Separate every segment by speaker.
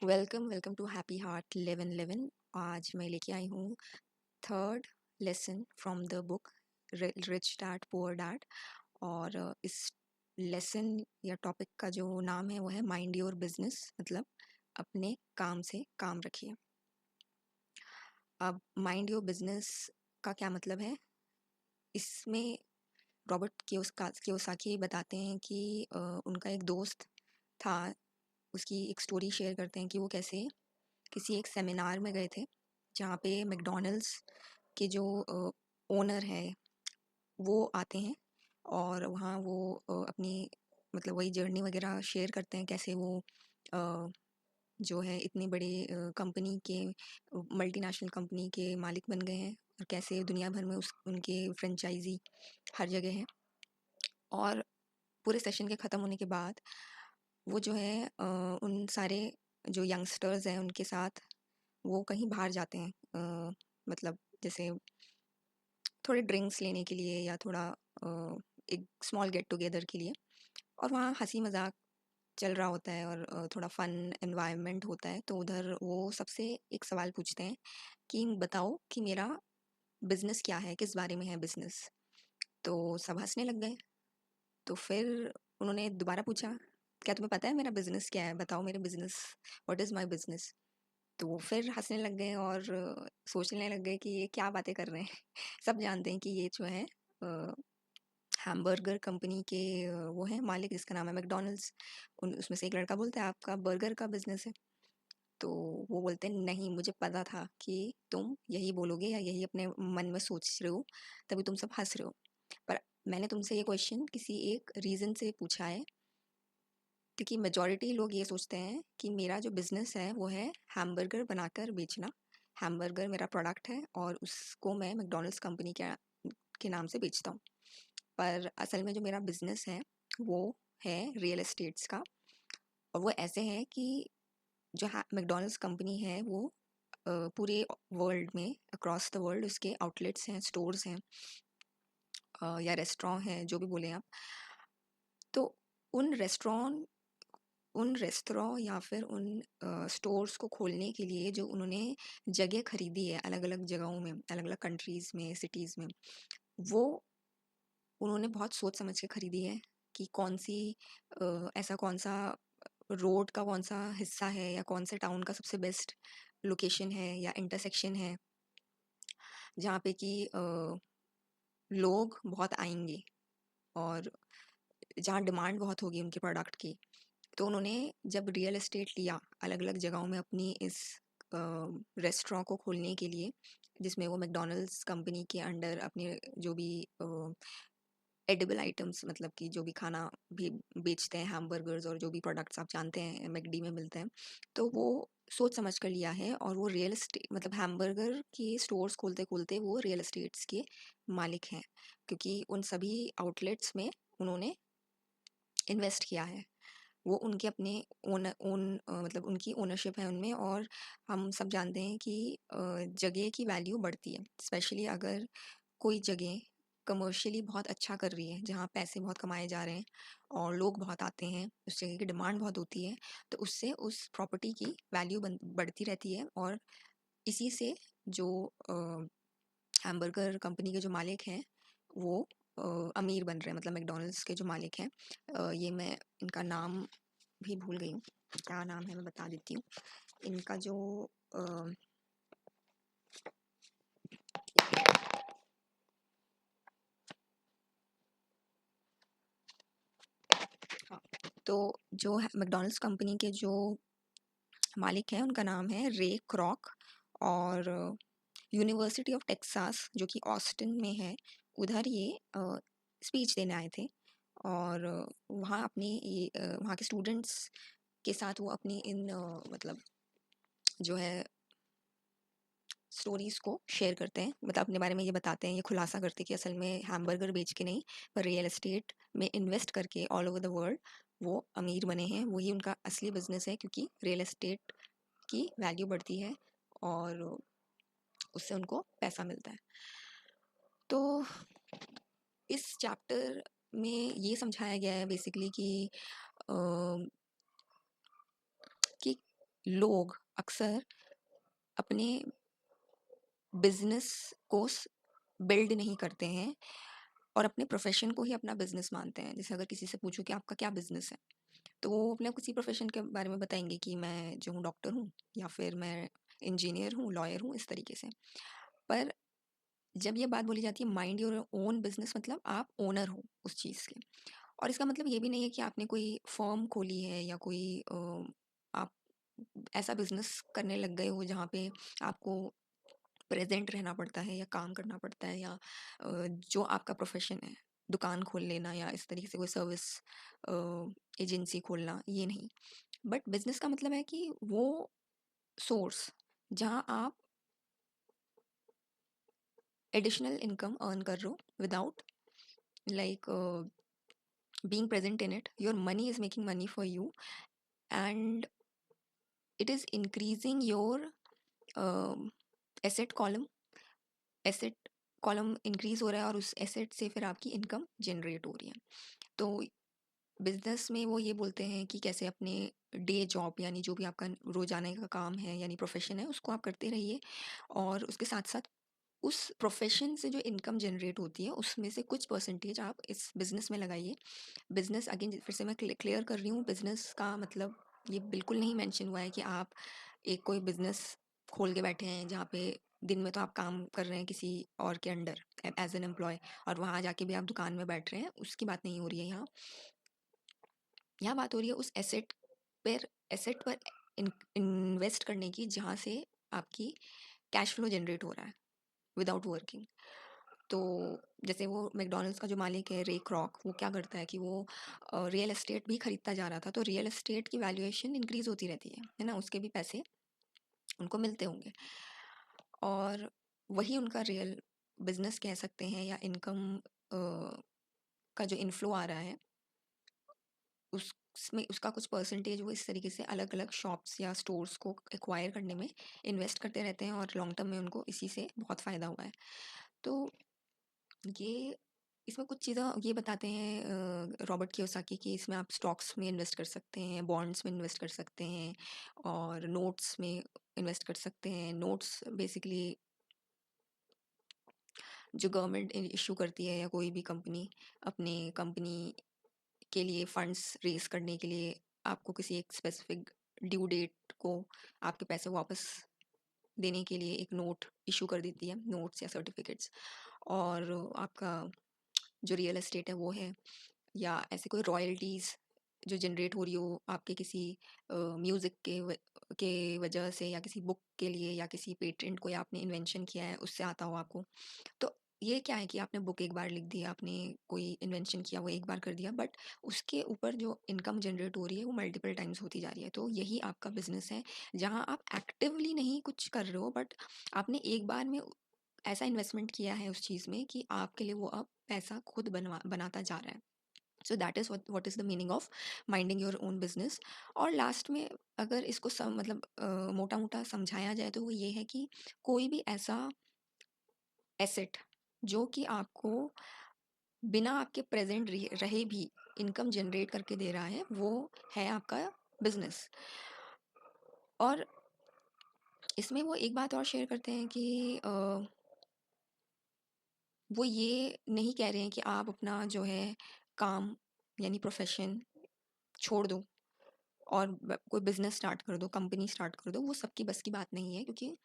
Speaker 1: Welcome to happy heart live and live in. आज मैं लेके आई हूँ third lesson from the book rich dad poor dad. और इस लेसन या टॉपिक का जो नाम है वो है माइंड योर बिजनेस, मतलब अपने काम से काम रखिए। अब माइंड योर बिजनेस का क्या मतलब है? इसमें रॉबर्ट कियोसाकी बताते हैं कि उनका एक दोस्त था। उसकी एक स्टोरी शेयर करते हैं कि वो कैसे किसी एक सेमिनार में गए थे जहाँ पे मैकडॉनल्ड्स के जो ओनर है वो आते हैं। और वहाँ वो अपनी मतलब वही जर्नी वगैरह शेयर करते हैं, कैसे वो अ, जो है इतनी बड़ी कंपनी के मल्टीनेशनल कंपनी के मालिक बन गए हैं, और कैसे दुनिया भर में उस उनके फ्रेंचाइजी हर जगह है। और पूरे सेशन के ख़त्म होने के बाद वो जो है उन सारे जो यंगस्टर्स हैं उनके साथ वो कहीं बाहर जाते हैं, मतलब जैसे थोड़े ड्रिंक्स लेने के लिए या थोड़ा एक स्मॉल गेट टुगेदर के लिए। और वहाँ हंसी मजाक चल रहा होता है और थोड़ा फन एनवायरनमेंट होता है। तो उधर वो सबसे एक सवाल पूछते हैं कि बताओ कि मेरा बिजनेस क्या है, किस बारे में है बिजनेस। तो सब हंसने लग गए। तो फिर उन्होंने दोबारा पूछा, क्या तुम्हें पता है मेरा बिजनेस क्या है, बताओ मेरे business, what is my business. तो वो फिर हंसने लग गए और सोचने लग गए कि ये क्या बातें कर रहे हैं। सब जानते हैं कि ये जो है हैमबर्गर कंपनी के वो हैं मालिक, जिसका नाम है मैकडॉनल्ड्स। उन उसमें से एक लड़का बोलता है आपका बर्गर का बिजनेस है। तो वो बोलते हैं नहीं, मुझे पता था कि तुम यही बोलोगे या यही अपने मन में सोच रहे हो, तभी तुम सब हंस रहे हो। पर मैंने तुमसे ये क्वेश्चन किसी एक रीज़न से पूछा है, क्योंकि मेजॉरिटी लोग ये सोचते हैं कि मेरा जो बिजनेस है वो है हैमबर्गर बनाकर बेचना। हैमबर्गर मेरा प्रोडक्ट है और उसको मैं मैकडॉनल्ड्स कंपनी के नाम से बेचता हूँ। पर असल में जो मेरा बिजनेस है वो है रियल एस्टेट्स का। और वो ऐसे है कि जो मैकडॉनल्ड्स कंपनी है वो पूरे वर्ल्ड में, अक्रॉस द वर्ल्ड उसके आउटलेट्स हैं, स्टोर्स हैं, या रेस्टोरेंट हैं, जो भी बोले आप। तो उन रेस्टोरेंट या फिर उन स्टोर्स को खोलने के लिए जो उन्होंने जगह खरीदी है अलग अलग जगहों में, अलग अलग कंट्रीज़ में, सिटीज़ में, वो उन्होंने बहुत सोच समझ के खरीदी है कि कौन सी ऐसा कौन सा रोड का कौन सा हिस्सा है या कौन से टाउन का सबसे बेस्ट लोकेशन है या इंटरसेक्शन है जहाँ पे कि लोग बहुत आएंगे और जहाँ डिमांड बहुत होगी उनके प्रोडक्ट की। तो उन्होंने जब रियल एस्टेट लिया अलग अलग जगहों में अपनी इस रेस्टोरेंट को खोलने के लिए, जिसमें वो मैकडॉनल्ड्स कंपनी के अंडर अपने जो भी एडिबल आइटम्स, मतलब कि जो भी खाना भी बेचते हैं, हैमबर्गर्स और जो भी प्रोडक्ट्स आप जानते हैं मैकडी में मिलते हैं, तो वो सोच समझ कर लिया है। और वो रियल एस्टेट मतलब हैमबर्गर के स्टोर्स खोलते खोलते वो रियल एस्टेट्स के मालिक हैं, क्योंकि उन सभी आउटलेट्स में उन्होंने इन्वेस्ट किया है। वो उनके अपने ओन ओन मतलब उनकी ओनरशिप है उनमें। और हम सब जानते हैं कि जगह की वैल्यू बढ़ती है, स्पेशली अगर कोई जगह कमर्शियली बहुत अच्छा कर रही है, जहाँ पैसे बहुत कमाए जा रहे हैं और लोग बहुत आते हैं, उस जगह की डिमांड बहुत होती है, तो उससे उस प्रॉपर्टी की वैल्यू बढ़ती रहती है। और इसी से जो हैमबर्गर कंपनी के जो मालिक हैं वो अमीर बन रहे हैं, मतलब मैकडॉनल्ड्स के जो मालिक हैं। ये मैं इनका नाम भी भूल गई हूँ, क्या नाम है मैं बता देती हूँ। इनका जो अ, हाँ, तो जो मैकडॉनल्ड्स कंपनी के जो मालिक हैं उनका नाम है रे क्रॉक। और यूनिवर्सिटी ऑफ टेक्सास जो कि ऑस्टिन में है, उधर ये स्पीच देने आए थे। और वहाँ अपनी वहाँ के स्टूडेंट्स के साथ वो अपनी इन मतलब जो है स्टोरीज को शेयर करते हैं, मतलब अपने बारे में ये बताते हैं, ये खुलासा करते हैं कि असल में हैमबर्गर बेच के नहीं, पर रियल एस्टेट में इन्वेस्ट करके ऑल ओवर द वर्ल्ड वो अमीर बने हैं। वही उनका असली बिजनेस है, क्योंकि रियल एस्टेट की वैल्यू बढ़ती है और उससे उनको पैसा मिलता है। तो इस चैप्टर में ये समझाया गया है बेसिकली कि लोग अक्सर अपने बिजनेस को बिल्ड नहीं करते हैं और अपने प्रोफेशन को ही अपना बिजनेस मानते हैं। जैसे अगर किसी से पूछो कि आपका क्या बिजनेस है, तो वो अपने किसी प्रोफेशन के बारे में बताएंगे कि मैं जो हूँ डॉक्टर हूँ, या फिर मैं इंजीनियर हूँ, लॉयर हूँ, इस तरीके से। पर जब ये बात बोली जाती है माइंड योर ओन बिजनेस, मतलब आप ओनर हो उस चीज़ के। और इसका मतलब ये भी नहीं है कि आपने कोई फर्म खोली है या कोई आप ऐसा बिजनेस करने लग गए हो जहाँ पे आपको प्रेजेंट रहना पड़ता है या काम करना पड़ता है, या जो आपका प्रोफेशन है, दुकान खोल लेना या इस तरीके से कोई सर्विस एजेंसी खोलना, ये नहीं। बट बिजनेस का मतलब है कि वो सोर्स जहाँ आप एडिशनल इनकम अर्न कर रहे हो without like being present in it. Your money is making money for you, and it is increasing your um, asset column. Asset column increase हो रहा है और उस एसेट से फिर आपकी इनकम जनरेट हो रही है। तो बिजनेस में वो ये बोलते हैं कि कैसे अपने डे जॉब, यानी जो भी आपका रोजाना का काम है यानी प्रोफेशन है, उसको आप करते रहिए, और उसके साथ साथ उस प्रोफेशन से जो इनकम जनरेट होती है उसमें से कुछ परसेंटेज आप इस बिजनेस में लगाइए। बिजनेस अगेन फिर से मैं क्लियर कर रही हूँ, बिजनेस का मतलब ये बिल्कुल नहीं मेंशन हुआ है कि आप एक कोई बिजनेस खोल के बैठे हैं जहाँ पे दिन में तो आप काम कर रहे हैं किसी और के अंडर एज एन एम्प्लॉय, और वहाँ जाके भी आप दुकान में बैठ रहे हैं, उसकी बात नहीं हो रही है यहाँ। यहाँ बात हो रही है उस एसेट पर इन्वेस्ट करने की जहाँ से आपकी कैश फ्लो जनरेट हो रहा है विदाउट वर्किंग। तो जैसे वो मैकडॉनल्ड्स का जो मालिक है रे क्रॉक, वो क्या करता है कि वो रियल एस्टेट भी खरीदता जा रहा था, तो रियल एस्टेट की वैल्यूएशन इंक्रीज होती रहती है ना, उसके भी पैसे उनको मिलते होंगे, और वही उनका रियल बिजनेस कह सकते हैं, या इनकम का जो इनफ्लो आ रहा है उसमें उसका कुछ परसेंटेज वो इस तरीके से अलग अलग शॉप्स या स्टोर्स को एक्वायर करने में इन्वेस्ट करते रहते हैं, और लॉन्ग टर्म में उनको इसी से बहुत फ़ायदा हुआ है। तो ये इसमें कुछ चीज़ें ये बताते हैं रॉबर्ट कियोसाकी कि इसमें आप स्टॉक्स में इन्वेस्ट कर सकते हैं, बॉन्ड्स में इन्वेस्ट कर सकते हैं, और नोट्स में इन्वेस्ट कर सकते हैं। नोट्स बेसिकली जो गवर्नमेंट इशू करती है या कोई भी कंपनी अपने कंपनी के लिए फंड्स रेज करने के लिए आपको किसी एक स्पेसिफिक ड्यू डेट को आपके पैसे वापस देने के लिए एक नोट इशू कर देती है, नोट्स या सर्टिफिकेट्स। और आपका जो रियल एस्टेट है वो है, या ऐसे कोई रॉयल्टीज़ जो जनरेट हो रही हो आपके किसी म्यूज़िक के वजह से, या किसी बुक के लिए, या किसी पेटेंट को या आपने इन्वेंशन किया है उससे आता हो आपको। तो ये क्या है कि आपने बुक एक बार लिख दी, आपने कोई इन्वेंशन किया वो एक बार कर दिया, बट उसके ऊपर जो इनकम जनरेट हो रही है वो मल्टीपल टाइम्स होती जा रही है। तो यही आपका बिजनेस है, जहाँ आप एक्टिवली नहीं कुछ कर रहे हो, बट आपने एक बार में ऐसा इन्वेस्टमेंट किया है उस चीज़ में कि आपके लिए वो अब पैसा खुद बनाता जा रहा है। सो that is what is the meaning of minding your own business. और लास्ट में अगर इसको मतलब मोटा मोटा समझाया जाए तो वो ये है कि कोई भी ऐसा एसेट जो कि आपको बिना आपके प्रेजेंट रहे भी इनकम जनरेट करके दे रहा है, वो है आपका बिजनेस। और इसमें वो एक बात और शेयर करते हैं कि वो ये नहीं कह रहे हैं कि आप अपना जो है काम यानी प्रोफेशन छोड़ दो और कोई बिजनेस स्टार्ट कर दो, कंपनी स्टार्ट कर दो। वो सबकी बस की बात नहीं है, क्योंकि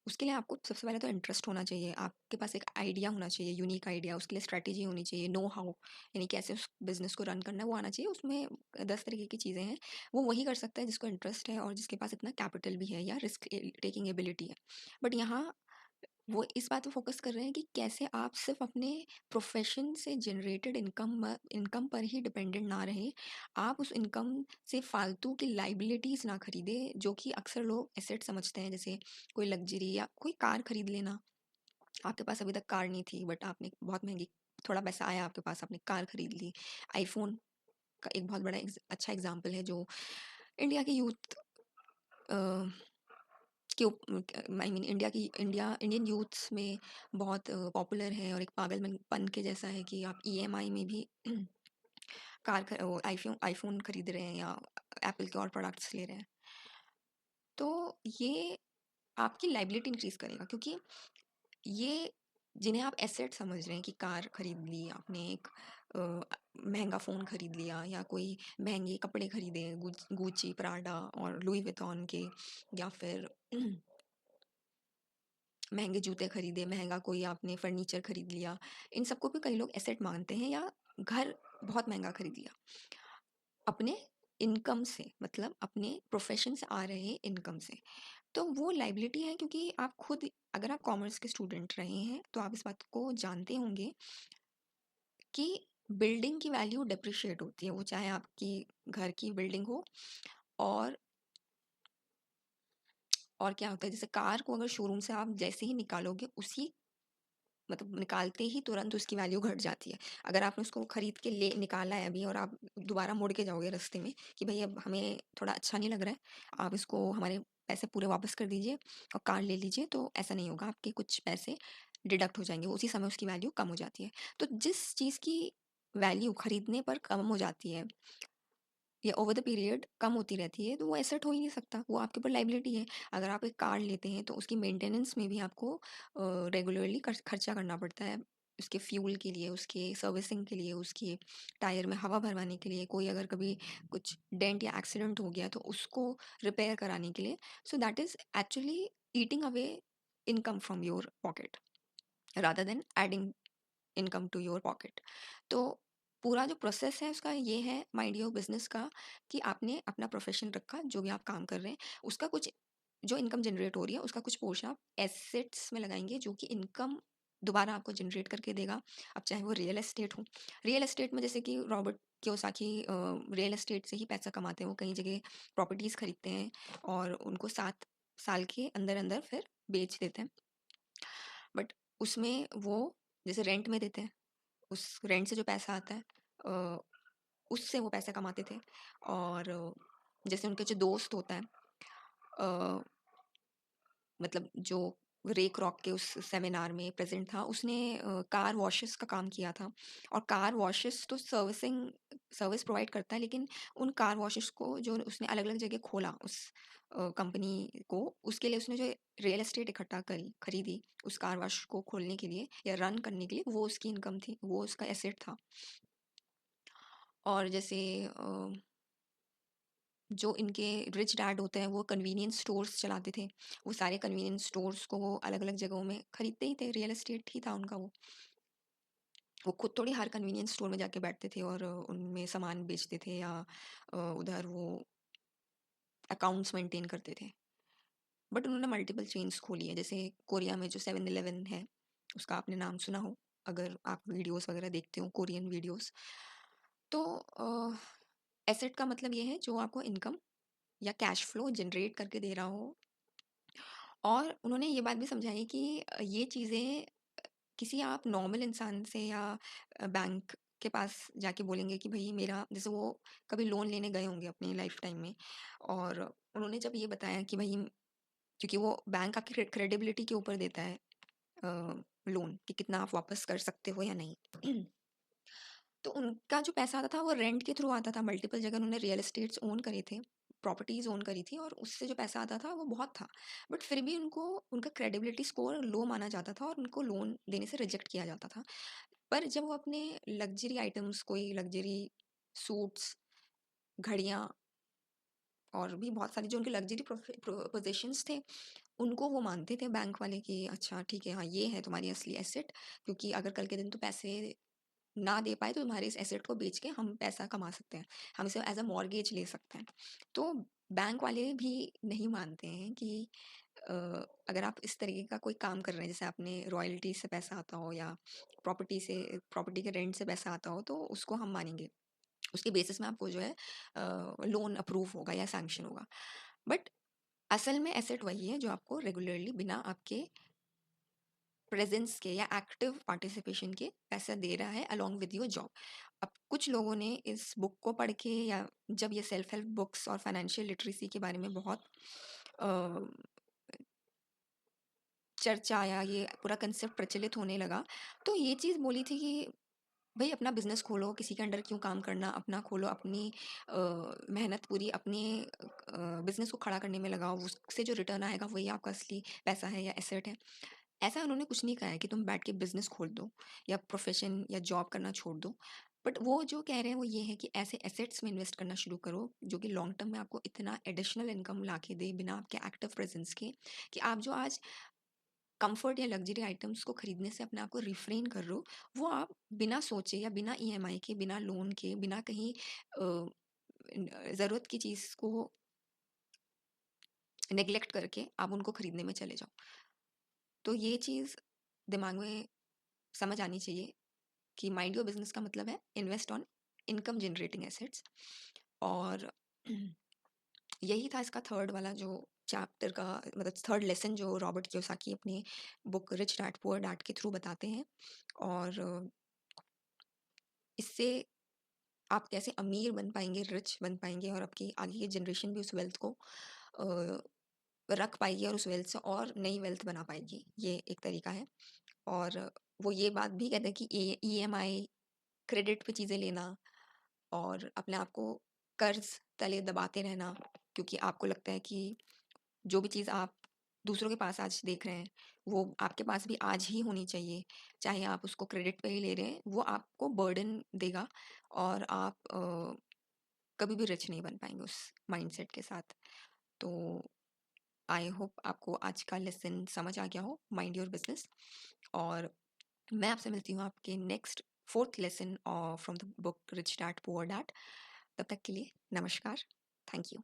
Speaker 1: उसके लिए आपको सबसे पहले तो इंटरेस्ट होना चाहिए, आपके पास एक आइडिया होना चाहिए, यूनिक आइडिया, उसके लिए स्ट्रैटेजी होनी चाहिए, नो हाउ यानी कैसे उस बिजनेस को रन करना है वो आना चाहिए। उसमें 10 तरीके की चीज़ें हैं, वो वही कर सकता है जिसको इंटरेस्ट है और जिसके पास इतना कैपिटल भी है या रिस्क टेकिंग एबिलिटी है। बट यहाँ वो इस बात पे फोकस कर रहे हैं कि कैसे आप सिर्फ अपने प्रोफेशन से जनरेटेड इनकम पर ही डिपेंडेंट ना रहे, आप उस इनकम से फालतू की लाइबिलिटीज़ ना खरीदे, जो कि अक्सर लोग एसेट समझते हैं। जैसे कोई लग्जरी या कोई कार खरीद लेना, आपके पास अभी तक कार नहीं थी बट आपने बहुत महंगी, थोड़ा पैसा आया आपके पास, आपने कार खरीद ली। आईफोन का एक बहुत बड़ा अच्छा एग्जाम्पल है, जो इंडिया की यूथ के आई मीन इंडियन यूथ्स में बहुत पॉपुलर है, और एक पागलपन के जैसा है कि आप ईएमआई में भी आईफोन खरीद रहे हैं या एप्पल के और प्रोडक्ट्स ले रहे हैं। तो ये आपकी लायबिलिटी इंक्रीज़ करेगा, क्योंकि ये जिन्हें आप एसेट समझ रहे हैं कि कार खरीद ली आपने, एक महँगा फ़ोन खरीद लिया, या कोई महँगे कपड़े खरीदे, गुच्ची, प्राडा और लुई वितौन के, या फिर महँगे जूते खरीदे, महँगा कोई आपने फर्नीचर खरीद लिया। इन सबको भी कई लोग एसेट मानते हैं, या घर बहुत महँगा खरीद लिया। अपने इनकम से, मतलब अपने प्रोफ़ेशन से आ रहे इनकम से। तो वो लायबिलिटी है, क्योंकि आप खुद, अगर आप कॉमर्स के स्टूडेंट रहे हैं तो आप इस बात को जानते होंगे कि बिल्डिंग की वैल्यू डेप्रिशिएट होती है, वो चाहे आपकी घर की बिल्डिंग हो। और और क्या होता है, जैसे कार को अगर शोरूम से आप जैसे ही निकालोगे, उसी मतलब निकालते ही तुरंत उसकी वैल्यू घट जाती है। अगर आपने उसको खरीद के ले निकाला है अभी, और आप दोबारा मुड़ के जाओगे रास्ते में कि भाई अब हमें थोड़ा अच्छा नहीं लग रहा है, आप इसको हमारे पैसे पूरे वापस कर दीजिए और कार ले लीजिए, तो ऐसा नहीं होगा, आपके कुछ पैसे डिडक्ट हो जाएंगे, उसी समय उसकी वैल्यू कम हो जाती है। तो जिस चीज़ की वैल्यू खरीदने पर कम हो जाती है या ओवर द पीरियड कम होती रहती है, तो वो एसेट हो ही नहीं सकता, वो आपके ऊपर लाइबिलिटी है। अगर आप एक कार लेते हैं तो उसकी मेंटेनेंस में भी आपको रेगुलरली खर्चा करना पड़ता है, उसके फ्यूल के लिए, उसके सर्विसिंग के लिए, उसके टायर में हवा भरवाने के लिए, कोई अगर कभी कुछ डेंट या एक्सीडेंट हो गया तो उसको रिपेयर कराने के लिए। So that is actually eating away income from your pocket rather than adding income to your pocket. तो पूरा जो प्रोसेस है उसका ये है माइंड योर बिजनेस का, कि आपने अपना प्रोफेशन रखा, जो भी आप काम कर रहे हैं उसका कुछ, जो इनकम जनरेट हो रही है उसका कुछ पोर्शन आप एसेट्स में लगाएंगे, जो कि इनकम दोबारा आपको जनरेट करके देगा। अब चाहे वो रियल एस्टेट हो, रियल एस्टेट में जैसे कि रॉबर्ट कियोसाकी रियल एस्टेट से ही पैसा कमाते हैं। वो कई जगह प्रॉपर्टीज खरीदते हैं और उनको 7 साल के अंदर अंदर फिर बेच देते हैं। बट उसमें वो जैसे रेंट में देते हैं, उस रेंट से जो पैसा आता है अ, उससे वो पैसे कमाते थे। और जैसे उनके जो दोस्त होता है, अ, मतलब जो रे क्रॉक के उस सेमिनार में प्रेजेंट था, उसने कार वॉशेस का काम किया था। और कार वॉशेस तो सर्विस प्रोवाइड करता है, लेकिन उन कार वॉशेस को जो उसने अलग अलग जगह खोला, उस कंपनी को, उसके लिए उसने जो रियल एस्टेट इकट्ठा करी खरीदी उस कार वॉश को खोलने के लिए या रन करने के लिए, वो उसकी इनकम थी, वो उसका एसेट था। और जैसे जो इनके रिच डैड होते हैं, वो कन्वीनियंस स्टोर्स चलाते थे। वो सारे कन्वीनियंस स्टोर्स को वो अलग अलग जगहों में खरीदते ही थे, रियल एस्टेट ही था उनका। वो खुद थोड़ी हर कन्वीनियंस स्टोर में जाके बैठते थे और उनमें सामान बेचते थे, या उधर वो अकाउंट्स मेंटेन करते थे। बट उन्होंने मल्टीपल चेन्स खोली है, जैसे कोरिया में जो 7-Eleven है, उसका आपने नाम सुना हो अगर आप वीडियोस वगैरह देखते हो, कोरियन वीडियोस। तो एसेट का मतलब ये है जो आपको इनकम या कैश फ्लो जनरेट करके दे रहा हो। और उन्होंने ये बात भी समझाई कि ये चीज़ें किसी आप नॉर्मल इंसान से या बैंक के पास जाके बोलेंगे कि भई मेरा, जैसे वो कभी लोन लेने गए होंगे अपनी लाइफ टाइम में, और उन्होंने जब ये बताया कि भई, क्योंकि वो बैंक आपकी क्रेडिबिलिटी के ऊपर देता है लोन, कि कितना आप वापस कर सकते हो या नहीं। तो उनका जो पैसा आता था वो रेंट के थ्रू आता था। मल्टीपल जगह उन्होंने रियल एस्टेट्स ओन करे थे, प्रॉपर्टीज ओन करी थी, और उससे जो पैसा आता था वो बहुत था। बट फिर भी उनको उनका क्रेडिबिलिटी स्कोर लो माना जाता था और उनको लोन देने से रिजेक्ट किया जाता था। पर जब वो अपने लग्जरी आइटम्स, कोई लग्जरी सूट्स, घड़ियाँ और भी बहुत सारी जो उनके लग्जरी पोजेशंस थे, उनको वो मानते थे बैंक वाले कि अच्छा ठीक है, हाँ ये है तुम्हारी असली एसेट, क्योंकि अगर कल के दिन तो पैसे ना दे पाए तो तुम्हारे इस एसेट को बेच के हम पैसा कमा सकते हैं, हम इसे एज अ मॉर्गेज ले सकते हैं। तो बैंक वाले भी नहीं मानते हैं कि अ, अगर आप इस तरीके का कोई काम कर रहे हैं, जैसे आपने रॉयल्टी से पैसा आता हो या प्रॉपर्टी के रेंट से पैसा आता हो, तो उसको हम मानेंगे, उसके बेसिस में आपको जो है लोन अप्रूव होगा या सैंक्शन होगा। बट असल में एसेट वही है जो आपको रेगुलरली बिना आपके प्रेजेंस के या एक्टिव पार्टिसिपेशन के पैसा दे रहा है अलोंग विद योर जॉब। अब कुछ लोगों ने इस बुक को पढ़ के, या जब ये सेल्फ हेल्प बुक्स और फाइनेंशियल लिटरेसी के बारे में बहुत अ, चर्चा या ये पूरा कंसेप्ट प्रचलित होने लगा, तो ये चीज़ बोली थी कि भई अपना बिज़नेस खोलो, किसी के अंडर क्यों काम करना? अपना खोलो, अपनी मेहनत पूरी अपने बिज़नेस को खड़ा करने में लगाओ, उससे जो रिटर्न आएगा वही आपका असली पैसा है या एसेट है। ऐसा उन्होंने कुछ नहीं कहा है कि तुम बैठ के बिज़नेस खोल दो या प्रोफ़ेशन या जॉब करना छोड़ दो। बट वो जो कह रहे हैं वो ये है कि ऐसे एसेट्स में इन्वेस्ट करना शुरू करो, जो कि लॉन्ग टर्म में आपको इतना एडिशनल इनकम ला के दे बिना आपके एक्टिव प्रेज़ेंस के, कि आप जो आज कंफर्ट या लग्जरी आइटम्स को खरीदने से अपने आप को रिफ्रेन कर रहे हो, वो आप बिना सोचे या बिना ईएमआई के, बिना लोन के, बिना कहीं ज़रूरत की चीज़ को नेग्लेक्ट करके आप उनको खरीदने में चले जाओ। तो ये चीज़ दिमाग में समझ आनी चाहिए कि माइंड योर बिजनेस का मतलब है invest on income generating assets. और यही था इसका थर्ड वाला जो चैप्टर का, मतलब थर्ड लेसन जो रॉबर्ट कियोसाकी अपनी book rich dad poor dad के थ्रू बताते हैं। और इससे आप कैसे अमीर बन पाएंगे, रिच बन पाएंगे, और आपकी आगे की जनरेशन भी उस वेल्थ को रख पाएगी और उस वेल्थ से और नई वेल्थ बना पाएगी, ये एक तरीका है। और वो ये बात भी कहते हैं कि ईएमआई, क्रेडिट पे चीज़ें लेना और अपने आप को कर्ज तले दबाते रहना, क्योंकि आपको लगता है कि जो भी चीज़ आप दूसरों के पास आज देख रहे हैं वो आपके पास भी आज ही होनी चाहिए, चाहे आप उसको क्रेडिट पे ही ले रहे हैं, वो आपको बर्डन देगा और आप कभी भी रिच नहीं बन पाएंगे उस माइंडसेट के साथ। तो आई होप आपको आज का लेसन समझ आ गया हो, माइंड योर बिजनेस। और मैं आपसे मिलती हूँ आपके next fourth lesson from the book rich dad poor dad. तब तक के लिए नमस्कार। Thank you.